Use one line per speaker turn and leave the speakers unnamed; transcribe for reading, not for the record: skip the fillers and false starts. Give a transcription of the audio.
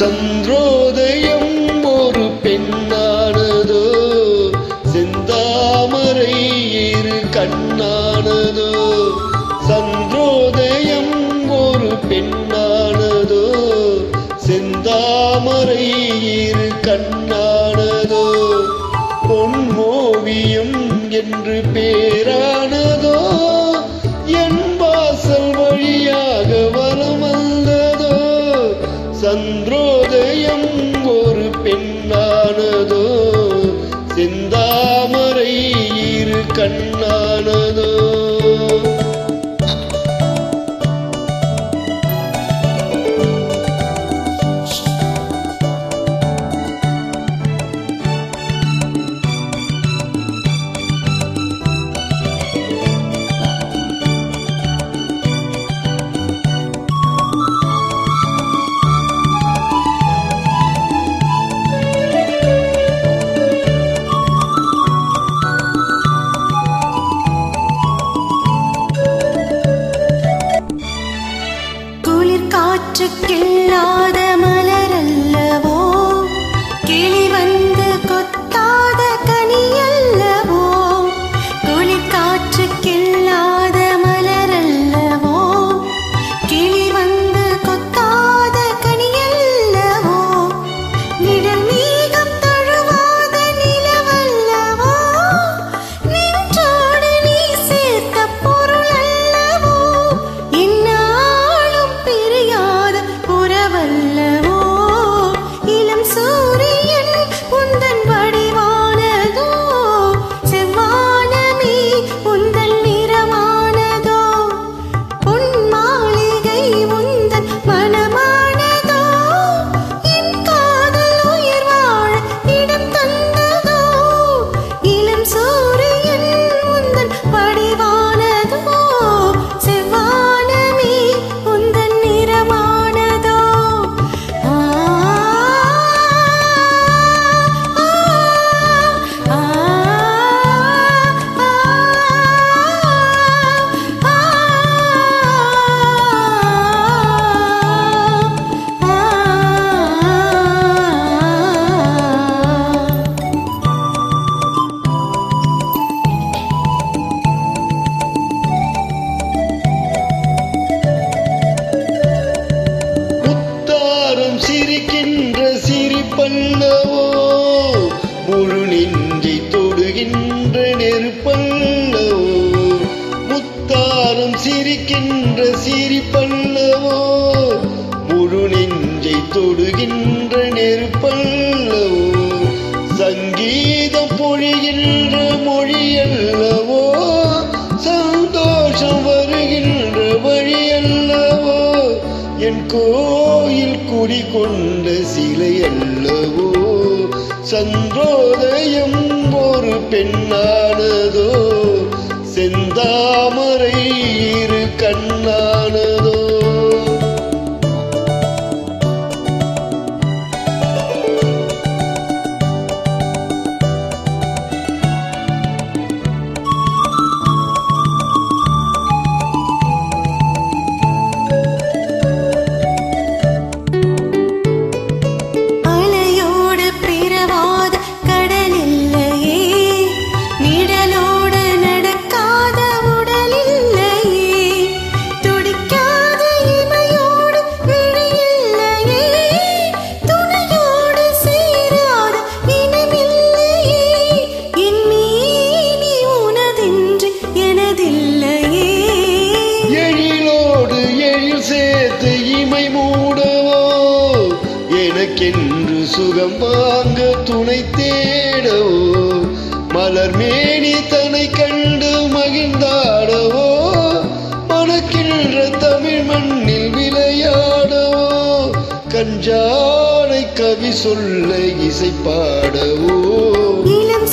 சந்திரோதயம் ஒரு பெண்ணானதோ, செந்தாமரை இரு கண்ணானதோ. சந்திரோதயம் ஒரு பெண்ணானதோ, செந்தாமரை இரு கண்ணானதோ. பொன்மோவியம் என்று பேரானதோ, என் வாசல் வழியாக வலம் வந்ததோ. சந்திரோதயம் ஒரு பெண்ணானதோ, செந்தாமரை இரு கண்ணானதோ.
காற்றுக்கில்லாத மலரல்லவோ, கிளி வந்து கொத்தாத கனியல்லவோ. குளிர் காற்றுக்கில்லாத மலரல்லவோ, கிளி வந்து கொத்தாத கனியல்லவோ. நிழல் மேகம் தழுவாத நிலவல்லவோ, நின்றோடு நீ சேர்த்த பொருள் அல்லவோ. வல்லவோ இளம் சூரியன் உந்தன் வடிவானதோ, செவ்வானமே உந்தன் நிறமானதோ. பொன் மாளிகை உந்தன் மனமானதோ, என் காதல் உயிர் வாழ இடம் தந்ததோ. இளம் சூரியன் உந்தன் வடிவானதோ, செவ்வானமே உந்தன் நிறமானதோ.
சிரிக்கின்ற சிரிப்பல்லவோ, முழு நெஞ்சை தொடுகின்ற நெருப்பல்லவோ. முத்தாரம் சிரிக்கின்ற சிரிப்பல்லவோ, முழு நெஞ்சை தொடுகின்ற நெருப்பல்லவோ. சங்கீதம் பொழிகின்ற மொழியல்லவோ, சந்தோஷம் வருகின்ற வழியல்லவோ. என் கோயில் குடிகொண்ட சிலை அல்லவோ. சந்திரோதயம் ஒரு பெண்ணானதோ, செந்தாமரை இரு கண்ணானதோ. சேர்த்து இமை மூடவோ, எனக்கென்று சுகம் வாங்க துணை தேடவோ. மலர் மேனி தன்னை கண்டு மகிழ்ந்தாடவோ, மணக்கின்ற தமிழ் மண்ணில் விளையாடவோ. கஞ்சாடை கவி சொல்ல இசை பாடவோ.
இளம்